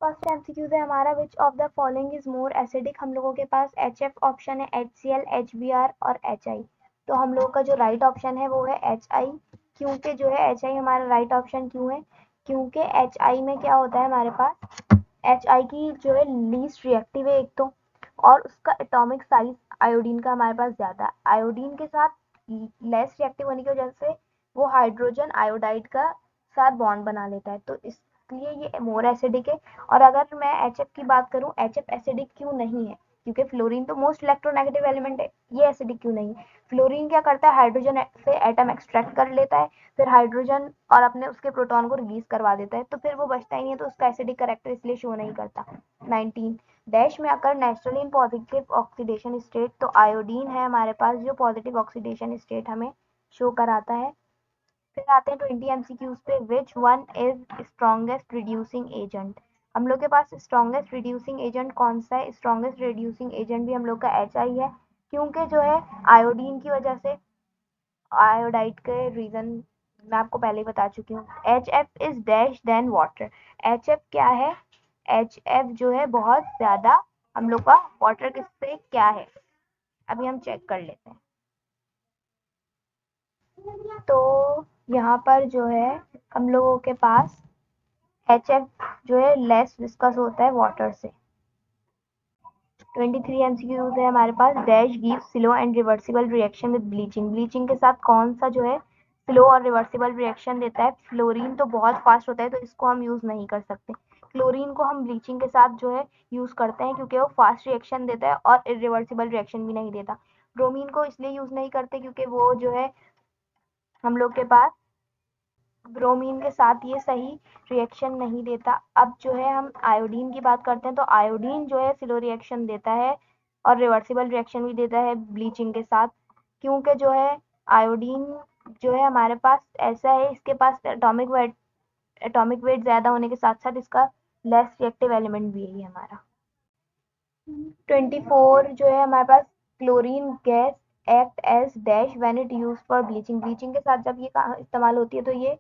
First MCQ है हमारा, which of the following is more acidic. हम लोगों के पास HF ऑप्शन है, HCl, HBr और HI। तो हम लोगों का जो राइट ऑप्शन है वो है HI। क्योंकि जो है HI हमारा राइट ऑप्शन क्यों है, क्योंकि HI में क्या होता है हमारे पास, HI की जो है लीस्ट रिएक्टिव है एक तो, और उसका एटॉमिक साइज आयोडीन का हमारे पास ज्यादा है। आयोडीन के साथ लेस रिएक्टिव होने की वजह से वो हाइड्रोजन आयोडाइड का साथ बॉन्ड बना लेता है, तो इसलिए ये मोर एसिडिक है। और अगर मैं HF की बात करूं, HF एसिडिक क्यों नहीं है, क्योंकि फ्लोरीन तो मोस्ट इलेक्ट्रोनेगेटिव एलिमेंट है, ये एसिडिक क्यों नहीं है। फ्लोरीन क्या करता है, हाइड्रोजन से एटम एक्सट्रैक्ट कर लेता है, फिर हाइड्रोजन और अपने उसके प्रोटॉन को रिलीज करवा देता है, तो फिर वो बचता ही नहीं है, तो उसका एसिडिक करेक्टर इसलिए शो नहीं करता। 19 डैश में अगर naturally in positive oxidation state, तो आयोडीन है हमारे पास जो पॉजिटिव ऑक्सीडेशन स्टेट हमें शो कराता है। फिर आते हैं 20 एमसीक्यूज पे, which one is strongest reducing agent. हम लोग के पास स्ट्रॉन्गेस्ट रिड्यूसिंग एजेंट कौन सा है, स्ट्रॉन्गेस्ट रिड्यूसिंग एजेंट भी हम लोग का HI है, क्योंकि जो है आयोडीन की वजह से, आयोडाइड के रीजन मैं आपको पहले ही बता चुकी हूँ। HF is dash than water. HF क्या है, HF जो है बहुत ज्यादा हम लोग का वाटर किससे क्या है, अभी हम चेक कर लेते हैं। तो यहाँ पर जो है हम लोगों के पास HF जो है लेस विस्कस होता है वाटर से। 23 एमसीक्यूज है हमारे पास, dash give slow and reversible reaction with bleaching. Bleaching के साथ कौन सा जो है स्लो और रिवर्सिबल रिएक्शन देता है, फ्लोरीन तो बहुत फास्ट होता है तो इसको हम यूज नहीं कर सकते। क्लोरीन को हम ब्लीचिंग के साथ जो है यूज करते हैं क्योंकि वो फास्ट रिएक्शन देता है और इरिवर्सिबल रिएक्शन भी नहीं देता। ब्रोमीन को इसलिए यूज नहीं करते क्योंकि वो जो है हम लोग के पास ब्रोमीन के साथ ये सही रिएक्शन नहीं देता। अब जो है हम आयोडीन की बात करते हैं, तो आयोडीन जो है स्लो रिएक्शन देता है और रिवर्सिबल रिएक्शन भी देता है ब्लीचिंग के साथ, क्योंकि जो है आयोडीन जो है हमारे पास ऐसा है, इसके पास एटॉमिक वेट ज्यादा होने के साथ साथ इसका लेस रिएक्टिव एलिमेंट भी है ये हमारा। 24 जो है हमारे पास, chlorine gas act as dash when it use for bleaching. Bleaching के साथ जब ये इस्तेमाल होती है तो ये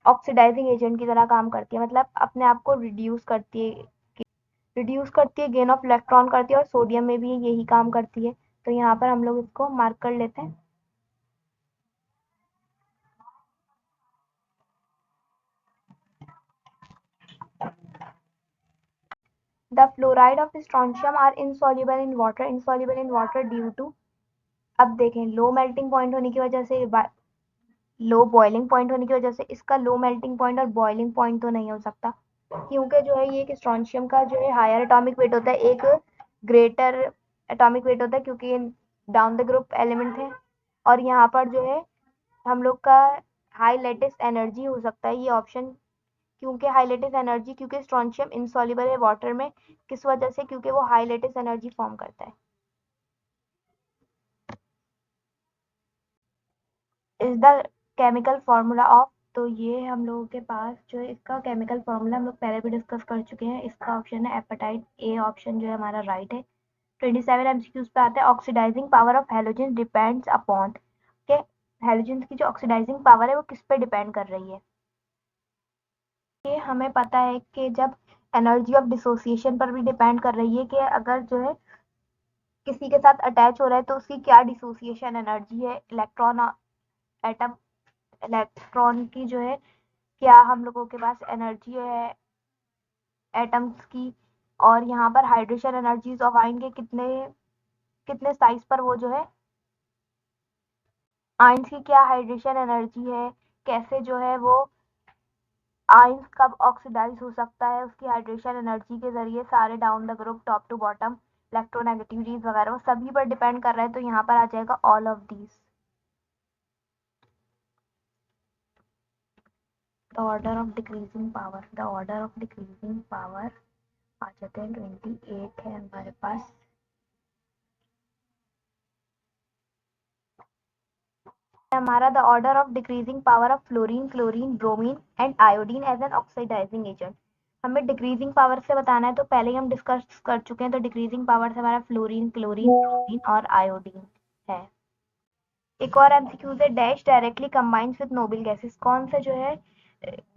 ऑक्सीडाइजिंग एजेंट की तरह काम करती है, मतलब अपने आप को रिड्यूस करती है, गेन ऑफ इलेक्ट्रॉन करती है, और सोडियम में भी यही काम करती है। तो यहाँ पर हम लोग इसको मार्क कर लेते हैं। The fluoride of strontium are insoluble in water, insoluble in water due to, अब देखें लो मेल्टिंग पॉइंट होने की वजह से, लो बॉइलिंग पॉइंट होने की वजह से इसका लो मेल्टिंग पॉइंट और बॉइलिंग पॉइंट तो नहीं हो सकता, क्योंकि जो है ये एक स्ट्रोंशियम का जो है हायर एटॉमिक वेट होता है, एक ग्रेटर एटॉमिक वेट होता है क्योंकि डाउन द ग्रुप एलिमेंट है। और यहाँ पर जो है हम लोग का हाई लेटेस्ट एनर्जी हो सकता है ये ऑप्शन, क्योंकि हाई लेटेस्ट एनर्जी, क्योंकि स्ट्रोंशियम इनसॉल्युबल है वाटर में, किस वजह से, क्योंकि वो हाई लेटेस्ट एनर्जी फॉर्म करता है। Is the chemical formula of, तो ये हम लोगों के पास जो है इसका केमिकल फॉर्मूला हम लोग पहले भी डिस्कस कर चुके हैं, इसका ऑप्शन है एपेटाइट, ए ऑप्शन जो है हमारा राइट है। 27 एमसीक्यूज पे आता है, oxidising power of halogen depends upon, के हेलोजन की जो ऑक्सीडाइजिंग पावर है वो किस पे डिपेंड कर रही है। ये हमें पता है कि जब एनर्जी ऑफ डिसोसिएशन पर भी डिपेंड कर रही है, कि अगर जो है किसी के साथ अटैच हो रहा है तो उसकी क्या डिसोसिएशन एनर्जी है, इलेक्ट्रॉन एटम इलेक्ट्रॉन की जो है क्या हम लोगों के पास एनर्जी है एटम्स की, और यहाँ पर हाइड्रेशन एनर्जीज ऑफ आयन के कितने कितने साइज पर वो जो है आयंस की क्या हाइड्रेशन एनर्जी है, कैसे जो है वो आयंस कब ऑक्सीडाइज हो सकता है उसकी हाइड्रेशन एनर्जी के जरिए, सारे down the group top to bottom electronegativities वगैरह वो सभी पर डिपेंड कर रहा है, तो यहाँ पर आ जाएगा all of these. The order of decreasing power, the order of decreasing power आ जाते हैं 28 है हमारे पास। हमारा the order of decreasing power of fluorine, chlorine, bromine and iodine as an oxidizing agent. हमें डिक्रीजिंग पावर से बताना है, तो पहले ही हम डिस्कस कर चुके हैं, तो डिक्रीजिंग पावर से हमारा फ्लोरीन, क्लोरीन, ब्रोमीन और आयोडीन है। एक और एमसीक्यू है, dash directly combines with noble gases, कौन सा जो है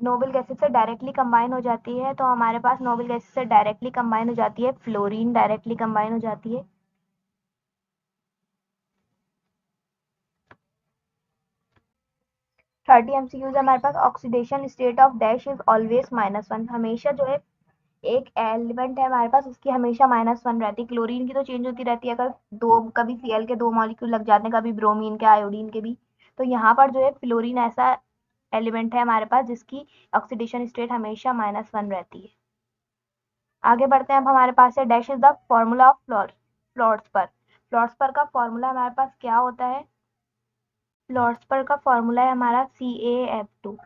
नोबल गैसेस से डायरेक्टली कंबाइन हो जाती है, तो हमारे पास नोबल गैसेस से डायरेक्टली कंबाइन हो जाती है फ्लोरीन, डायरेक्टली कंबाइन हो जाती है। 30 एमसीक्यूज हमारे पास। Oxidation state of dash is always -1। हमेशा जो है एक एलिमेंट है हमारे पास, उसकी हमेशा -1 रहती है। क्लोरीन की तो चेंज होती रहती है, अगर दो कभी Cl के 2 मॉलिक्यूल लग जाते हैं, कभी ब्रोमीन के, आयोडीन के भी। तो यहाँ पर जो है फ्लोरीन ऐसा एलिमेंट है हमारे पास जिसकी ऑक्सीडेशन स्टेट हमेशा -1 रहती है। आगे बढ़ते हैं। अब हमारे पास है dash is the formula of fluorspar. Fluorspar का फॉर्मूला हमारे पास क्या होता है? फ्लोर्सपर का फॉर्मूला है हमारा CaF2।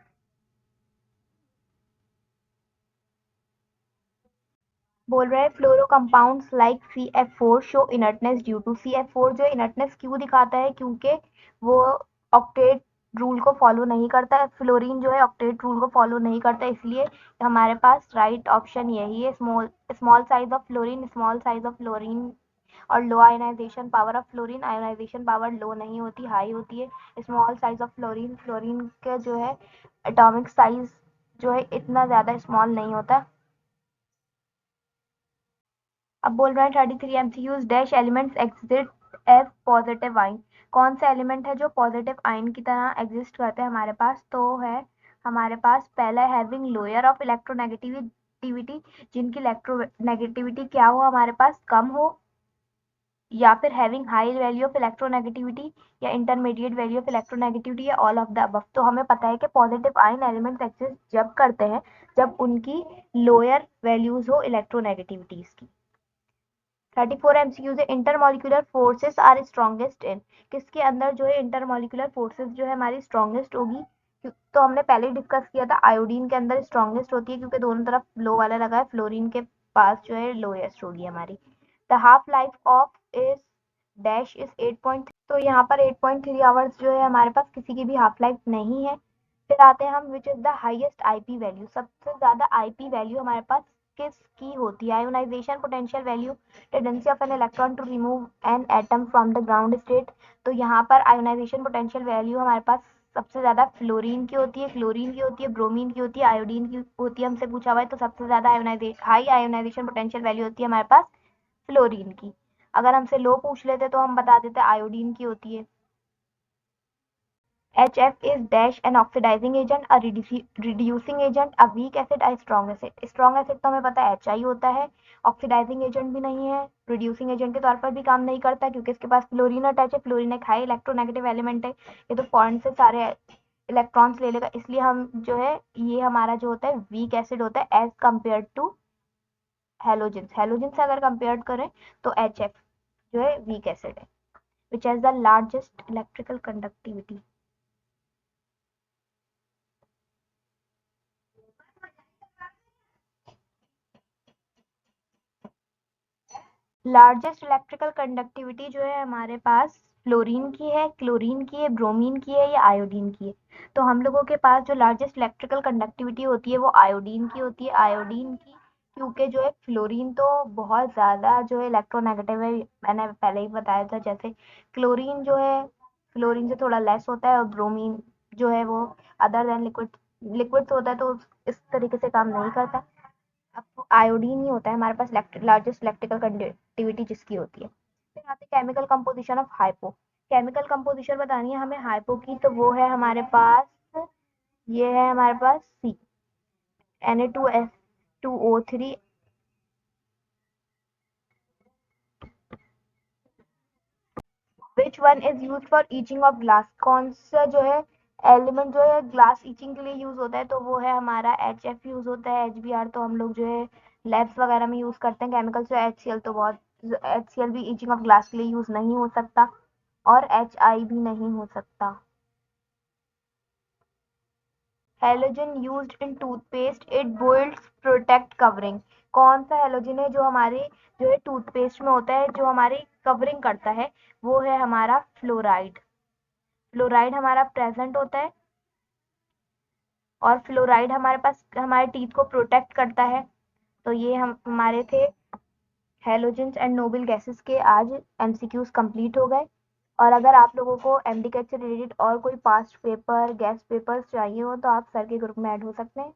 बोल रहे हैं fluoro compounds like CF4 show inertness due to. CF4 जो इनर्टनेस क्यों दिखाता है? क्योंकि वो ऑक्टेट रूल को फॉलो नहीं करता है। फ्लोरीन जो है ऑक्टेट रूल को फॉलो नहीं करता, इसलिए हमारे पास राइट ऑप्शन यही है। Small small size of fluorine, small size of fluorine और low ionization power of fluorine. Ionization power low नहीं होती, हाई होती है। Small size of fluorine, fluorine का जो है एटॉमिक साइज जो है इतना ज़्यादा स्मॉल नहीं होता। अब बोल रहे हैं 33 MCQs dash elements exist as positive ion. कौन सा एलिमेंट है जो पॉजिटिव आइन की तरह एग्जिस्ट करते हैं हमारे पास? तो है हमारे पास पहला हैविंग लोअर ऑफ इलेक्ट्रोनेगेटिविटी, जिनकी इलेक्ट्रोनेगेटिविटी क्या हो हमारे पास? कम हो, या फिर having high value of electronegativity, या इंटरमीडिएट वैल्यू ऑफ इलेक्ट्रोनेगेटिविटी, या ऑल ऑफ द अबव। तो हमें पता है कि पॉजिटिव आयन एलिमेंट्स एग्जिस्ट जब करते हैं जब उनकी लोअर वैल्यूज हो इलेक्ट्रोनेगेटिविटीज की। 34 एमसीक्यूज है intermolecular forces are strongest in. किसके अंदर जो है इंटरमॉलिक्यूलर फोर्सेस जो है हमारी स्ट्रॉन्गेस्ट होगी? तो हमने पहले ही डिस्कस किया था, आयोडीन के अंदर स्ट्रॉन्गेस्ट होती है क्योंकि दोनों तरफ लो वाला लगा है। फ्लोरीन के पास जो है लोएस्ट होगी हमारी। द हाफ लाइफ ऑफ इस डैश इज 8.3। तो यहाँ पर 8.3 आवर्स जो है हमारे पास किसी की भी हाफ लाइफ नहीं है। फिर आते हैं हम, which is the highest IP value. सबसे ज्यादा आईपी वैल्यू हमारे पास किसकी होती है? Ionisation potential value, tendency of an electron to remove an atom from the ground state. तो यहाँ पर आयोनाइजेशन पोटेंशियल वैल्यू हमारे पास सबसे ज्यादा फ्लोरीन की होती है, क्लोरीन की होती है, ब्रोमीन की होती है, आयोडीन की होती है। हमसे पूछा हुआ है तो सबसे ज्यादा हाई आयोनाइजेशन पोटेंशियल वैल्यू होती है हमारे पास फ्लोरीन की। अगर हमसे लो पूछ लेते तो हम बता देते आयोडीन की होती है। HF is dash an oxidizing agent, a reducing agent, a weak acid, a strong acid। strong acid तो हमें पता है HI होता है। ऑक्सीडाइजिंग एजेंट भी नहीं है, रिड्यूसिंग एजेंट के तौर पर भी काम नहीं करता क्योंकि इसके पास फ्लोरीन अटैच है। फ्लोरीन एक हाई इलेक्ट्रोनेगेटिव एलिमेंट है, ये तो पॉइंट से सारे इलेक्ट्रॉन्स ले लेगा, इसलिए हम जो है ये हमारा जो होता है वीक एसिड होता है as compare to halogen. Halogen से अगर कंपेयर करें तो HF जो है वीक एसिड है, which has the largest electrical conductivity. Largest electrical conductivity जो है हमारे पास फ्लोरीन की है, क्लोरीन की है, ब्रोमीन की है, या आयोडीन की है? तो हम लोगों के पास जो लार्जेस्ट इलेक्ट्रिकल कंडक्टिविटी होती है वो आयोडीन की होती है। आयोडीन की क्योंकि जो है फ्लोरीन तो बहुत ज़्यादा जो है इलेक्ट्रोनेगेटिव है, मैंने पहले ही बताया था। जैसे क्लोरीन जो है फ्लोरीन से थोड़ा लेस होता है, और ब्रोमीन जो है वो अदर देन लिक्विड होता है, तो इस तरीके से काम नहीं करता। अब तो आयोडीन ही होता है हमारे पास लार्जेस्ट इलेक्ट्रिकल कंडक्टिविटी जिसकी होती है। फिर आते हैं chemical composition of hypo. Chemical composition बतानी है हमें हाइपो की, तो वो है हमारे पास, ये है हमारे पास सी Na2S2O3। Which one is use for itching of glass? कौन सा जो है एलिमेंट जो है ग्लास ईचिंग के लिए यूज होता है? तो वो है हमारा HF यूज होता है। HBr तो हम लोग जो है लैब्स वगैरह में यूज करते हैं। केमिकल्स जो HCl तो बहुत, HCl भी ईचिंग ऑफ ग्लास के लिए यूज नहीं हो सकता, और HI भी नहीं हो सकता। Halogen used in toothpaste, it builds protect covering. कौन सा हेलोजन है जो हमारे जो है टूथपेस्ट में होता है, जो हमारी कवरिंग करता है? वो है हमारा फ्लोराइड। फ्लोराइड हमारा प्रेजेंट होता है, और फ्लोराइड हमारे पास हमारे टीथ को प्रोटेक्ट करता है। तो ये हम हमारे थे हेलोजेंस एंड नोबल गैसेस के आज MCQs कंप्लीट हो गए। और अगर आप लोगों को एमडी कैट से रिलेटेड और कोई पास्ट पेपर गेस्ट पेपर्स चाहिए हो तो आप सर के ग्रुप में ऐड हो सकते हैं।